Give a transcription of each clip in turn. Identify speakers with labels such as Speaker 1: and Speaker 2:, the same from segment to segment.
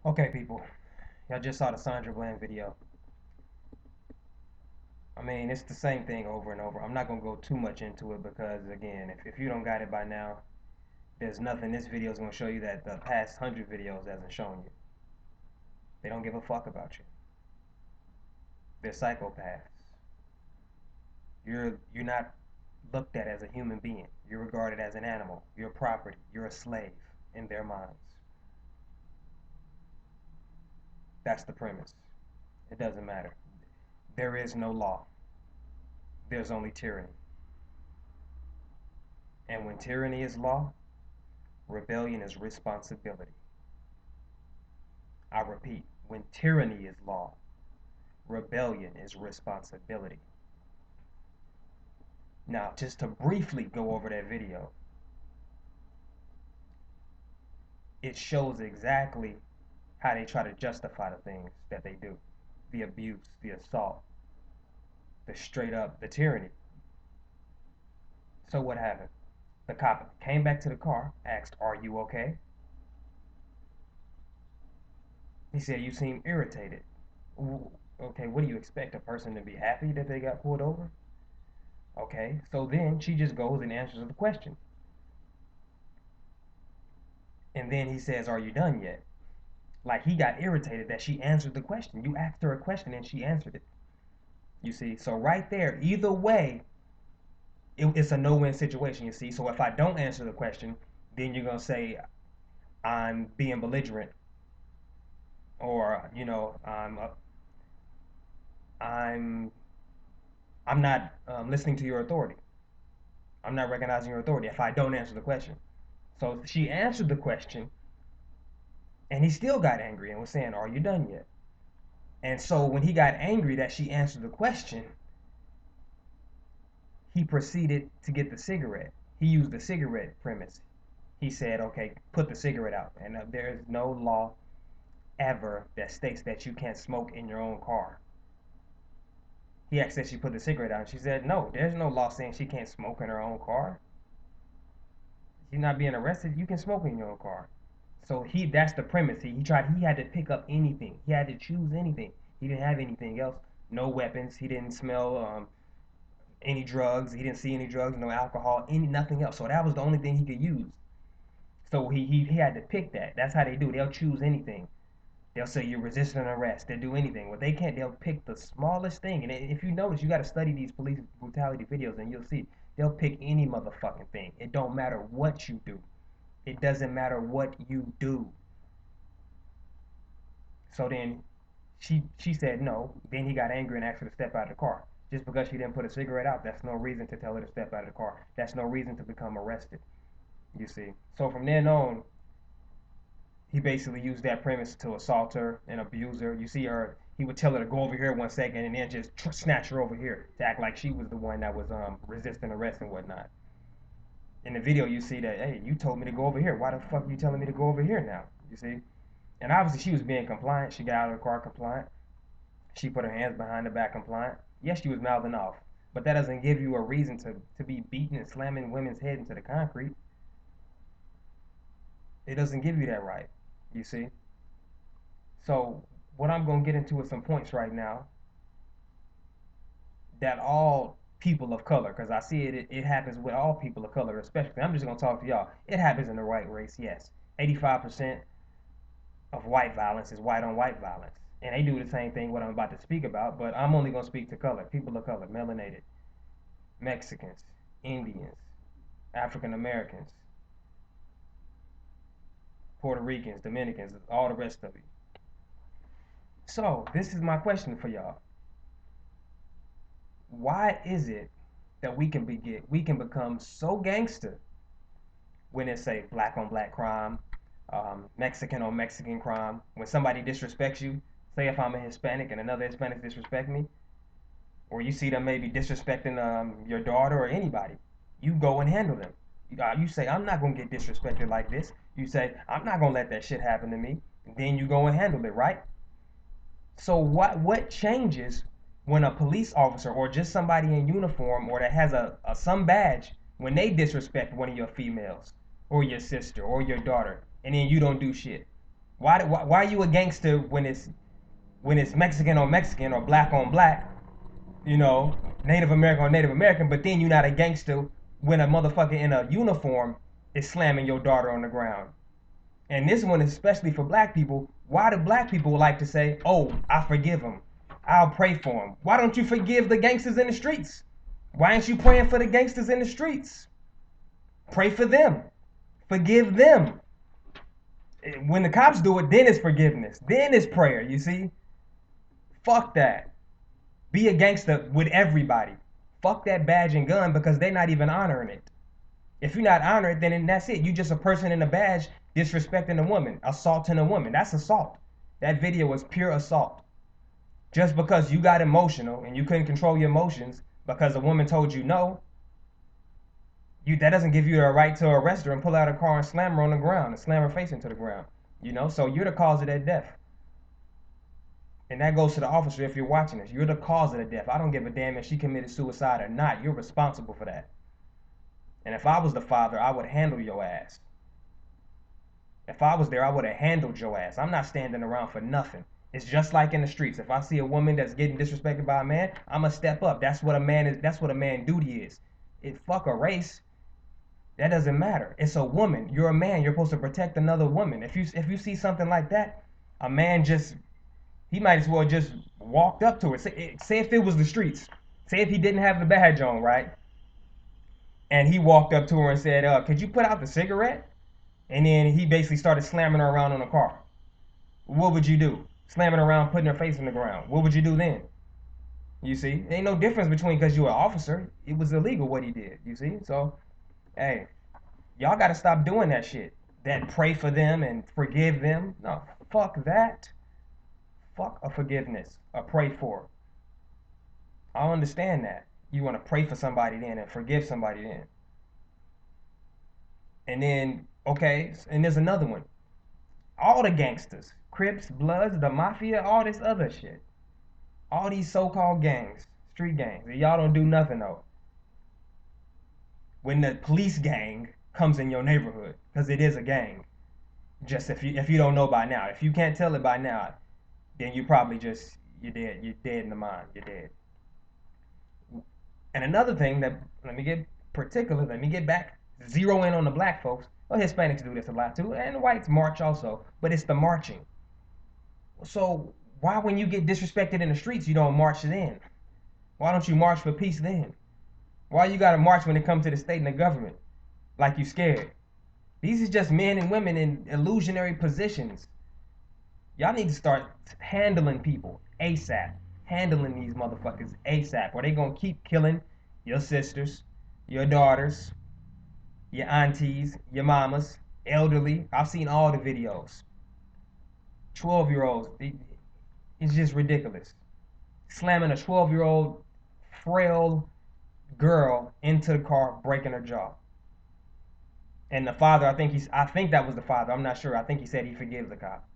Speaker 1: Okay, people, y'all just saw the Sandra video. I mean, it's the same thing over and over. I'm not gonna go too much into it because, again, if you don't got it by now, there's nothing this video is gonna show you that the past 100 videos hasn't shown you. They don't give a fuck about you. They're psychopaths. You're not looked at as a human being. You're regarded as an animal. You're property. You're a slave in their minds. That's the premise. It doesn't matter. There is no law. There's only tyranny. And when tyranny is law, rebellion is responsibility. I repeat, when tyranny is law, rebellion is responsibility. Now, just to briefly go over that video, it shows exactly how they try to justify the things that they do. The abuse, the assault, the straight up, the tyranny. So what happened? The cop came back to the car, asked, "Are you okay?" He said, "You seem irritated." Okay, what do you expect? A person to be happy that they got pulled over? Okay, so then she just goes and answers the question. And then he says, "Are you done yet?" Like he got irritated that she answered the question. You asked her a question and she answered it. You see? So right there, either way, it's a no-win situation, you see? So if I don't answer the question, then you're going to say I'm being belligerent or, I'm I'm not listening to your authority. I'm not recognizing your authority if I don't answer the question. So she answered the question and he still got angry and was saying, "Are you done yet?" And so when he got angry that she answered the question, he proceeded to get the cigarette. He used the cigarette premise. He said, "Okay, put the cigarette out." And there is no law ever that states that you can't smoke in your own car. He asked that she put the cigarette out. And she said, "No, there's no law saying she can't smoke in her own car. She's not being arrested. You can smoke in your own car." So that's the premise. He had to pick up anything. He had to choose anything. He didn't have anything else. No weapons. He didn't smell any drugs. He didn't see any drugs, no alcohol, nothing else. So that was the only thing he could use. So he had to pick that. That's how they do. They'll choose anything. They'll say you're resisting arrest. They'll do anything. What they can't, they'll pick the smallest thing. And if you notice, you got to study these police brutality videos, and you'll see they'll pick any motherfucking thing. It don't matter what you do. It doesn't matter what you do. So then she said no. Then he got angry and asked her to step out of the car. Just because she didn't put a cigarette out, that's no reason to tell her to step out of the car. That's no reason to become arrested. You see. So from then on, he basically used that premise to assault her and abuse her. You see her, he would tell her to go over here 1 second and then just snatch her over here to act like she was the one that was resisting arrest and whatnot. In the video, you see that, hey, you told me to go over here. Why the fuck are you telling me to go over here now? You see? And obviously, she was being compliant. She got out of the car compliant. She put her hands behind her back compliant. Yes, she was mouthing off. But that doesn't give you a reason to be beating and slamming women's head into the concrete. It doesn't give you that right. You see? So what I'm going to get into is some points right now that all people of color, because I see it happens with all people of color, especially. I'm just going to talk to y'all. It happens in the white race, yes. 85% of white violence is white on white violence. And they do the same thing what I'm about to speak about, but I'm only going to speak to color, people of color, melanated, Mexicans, Indians, African Americans, Puerto Ricans, Dominicans, all the rest of you. So, this is my question for y'all. Why is it that we can become so gangster when it's say black on black crime, Mexican on Mexican crime? When somebody disrespects you, say if I'm a Hispanic and another Hispanic disrespect me, or you see them maybe disrespecting your daughter or anybody, you go and handle them. You say, "I'm not gonna get disrespected like this." You say, "I'm not gonna let that shit happen to me." Then you go and handle it, right? So what changes when a police officer or just somebody in uniform or that has some badge when they disrespect one of your females or your sister or your daughter and then you don't do shit? Why are you a gangster when it's Mexican on Mexican or black on black, you know, Native American on Native American, but then you're not a gangster when a motherfucker in a uniform is slamming your daughter on the ground. And this one, especially for black people, why do black people like to say, oh, I forgive him, I'll pray for him? Why don't you forgive the gangsters in the streets? Why ain't you praying for the gangsters in the streets? Pray for them. Forgive them. When the cops do it, then it's forgiveness. Then it's prayer, you see? Fuck that. Be a gangster with everybody. Fuck that badge and gun because they're not even honoring it. If you're not honored, then that's it. You just a person in a badge disrespecting a woman, assaulting a woman. That's assault. That video was pure assault. Just because you got emotional and you couldn't control your emotions because a woman told you no, that doesn't give you the right to arrest her and pull out a car and slam her on the ground and slam her face into the ground. So you're the cause of that death. And that goes to the officer if you're watching this. You're the cause of the death. I don't give a damn if she committed suicide or not. You're responsible for that. And if I was the father, I would handle your ass. If I was there, I would have handled your ass. I'm not standing around for nothing. It's just like in the streets. If I see a woman that's getting disrespected by a man, I'ma step up. That's what a man is. That's what a man duty is. Fuck a race. That doesn't matter. It's a woman. You're a man. You're supposed to protect another woman. If you see something like that, a man he might as well just walked up to her. Say if it was the streets. Say if he didn't have the badge on, right? And he walked up to her and said, could you put out the cigarette? And then he basically started slamming her around on the car. What would you do? Slamming her around, putting her face on the ground. What would you do then? You see? There ain't no difference between because you're an officer. It was illegal what he did. You see? So, hey, y'all got to stop doing that shit. That pray for them and forgive them. No, fuck that. Fuck a forgiveness. A pray for. I don't understand that. You want to pray for somebody then and forgive somebody then. And then, okay, and there's another one. All the gangsters, Crips, Bloods, the Mafia, all this other shit. All these so-called gangs, street gangs. Y'all don't do nothing though. When the police gang comes in your neighborhood, because it is a gang. Just if you don't know by now. If you can't tell it by now, then you probably you're dead. You're dead in the mind. You're dead. And another thing that, let me get particular, let me get back, zero in on the black folks. Well, Hispanics do this a lot too, and the whites march also, but it's the marching. So why when you get disrespected in the streets, you don't march then? Why don't you march for peace then? Why you gotta march when it comes to the state and the government? Like you scared. These is just men and women in illusionary positions. Y'all need to start handling people ASAP. Handling these motherfuckers ASAP, or they gonna keep killing your sisters, your daughters, your aunties, your mamas, elderly. I've seen all the videos. 12-year-olds. It's just ridiculous. Slamming a 12-year-old frail girl into the car, breaking her jaw. And the father, I think that was the father. I'm not sure. I think he said he forgives the cop.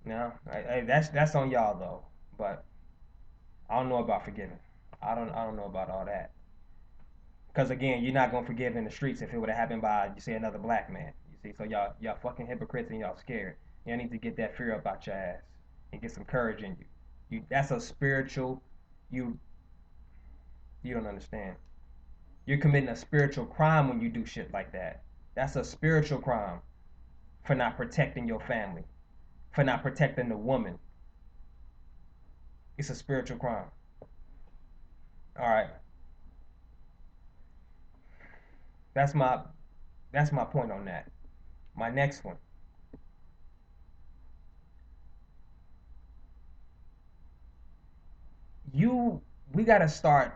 Speaker 1: No, that's on y'all though. But I don't know about forgiving. I don't know about all that. Because again, you're not gonna forgive in the streets if it would have happened by, you say, another black man. You see, so y'all fucking hypocrites and y'all scared. Y'all need to get that fear up out your ass and get some courage in you. That's a spiritual. You you don't understand. You're committing a spiritual crime when you do shit like that. That's a spiritual crime for not protecting your family, for not protecting the woman. It's a spiritual crime. All right. That's my point on that. My next one. We gotta start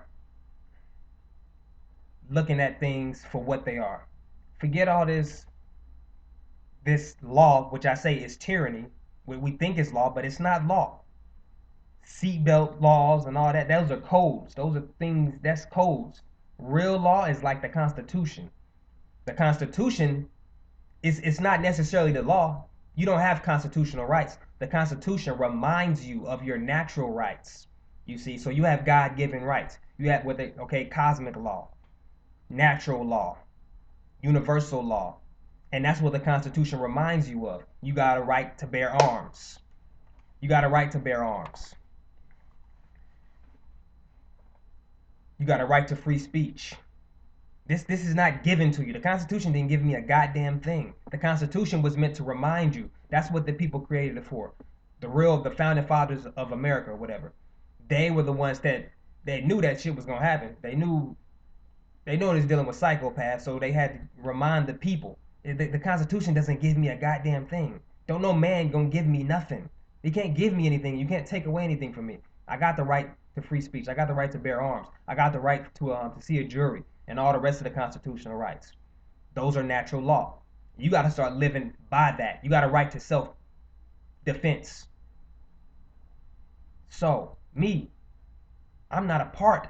Speaker 1: looking at things for what they are. Forget all this law, which I say is tyranny. We think it's law, but it's not law. Seatbelt laws and all that, those are codes. Those are things, that's codes. Real law is like the Constitution. The Constitution it's not necessarily the law. You don't have constitutional rights. The Constitution reminds you of your natural rights. You see, so you have God-given rights. You have cosmic law, natural law, universal law, And that's what the Constitution reminds you of. You got a right to bear arms. You got a right to bear arms. You got a right to free speech. This is not given to you. The Constitution didn't give me a goddamn thing. The Constitution was meant to remind you. That's what the people created it for. The founding fathers of America or whatever. They were the ones that they knew that shit was gonna happen. They knew it was dealing with psychopaths, so they had to remind the people. The Constitution doesn't give me a goddamn thing. Don't no man gonna give me nothing. He can't give me anything. You can't take away anything from me. I got the right to free speech. I got the right to bear arms. I got the right to see a jury and all the rest of the constitutional rights. Those are natural law. You got to start living by that. You got a right to self defense. So, me, I'm not a part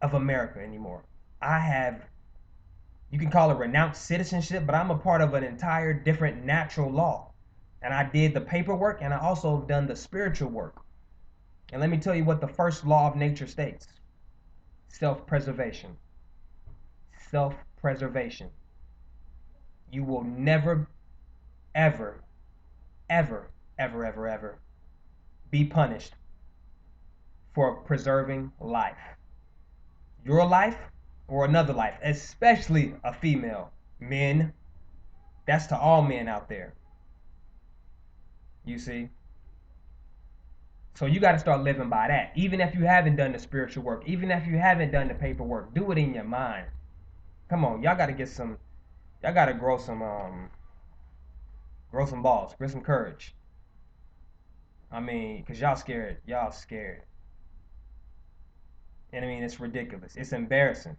Speaker 1: of America anymore. I have, you can call it renounced citizenship, but I'm a part of an entire different natural law. And I did the paperwork and I also have done the spiritual work. And let me tell you what the first law of nature states: self preservation. Self preservation. You will never, ever, ever, ever, ever, ever be punished for preserving life. Your life or another life, especially a female. Men, that's to all men out there. You see? So you got to start living by that. Even if you haven't done the spiritual work, even if you haven't done the paperwork, do it in your mind. Come on, y'all got to y'all got to grow some balls, grow some courage. I mean, cause y'all scared. Y'all scared. And I mean, it's ridiculous. It's embarrassing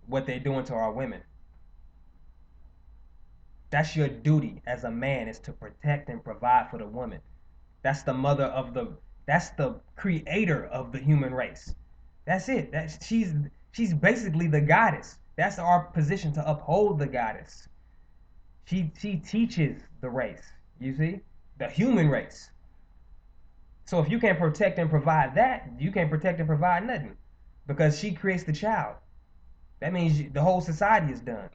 Speaker 1: what they're doing to our women. That's your duty as a man, is to protect and provide for the woman. That's the mother of that's the creator of the human race. That's it. She's basically the goddess. That's our position, to uphold the goddess. She teaches the race. You see? The human race. So if you can't protect and provide that, you can't protect and provide nothing. Because she creates the child. That means the whole society is done.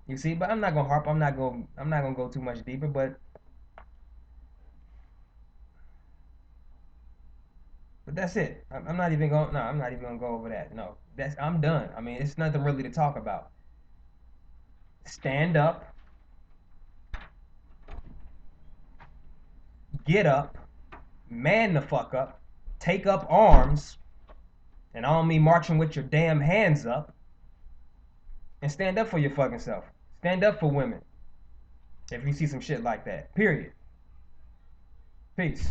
Speaker 1: You see, but I'm not gonna harp. I'm not gonna go too much deeper. But that's it. I'm not even going. No, I'm not even gonna go over that. No, I'm done. I mean, it's nothing really to talk about. Stand up, get up, man the fuck up, take up arms, and I don't mean marching with your damn hands up, and stand up for your fucking self. Stand up for women. If you see some shit like that. Period. Peace.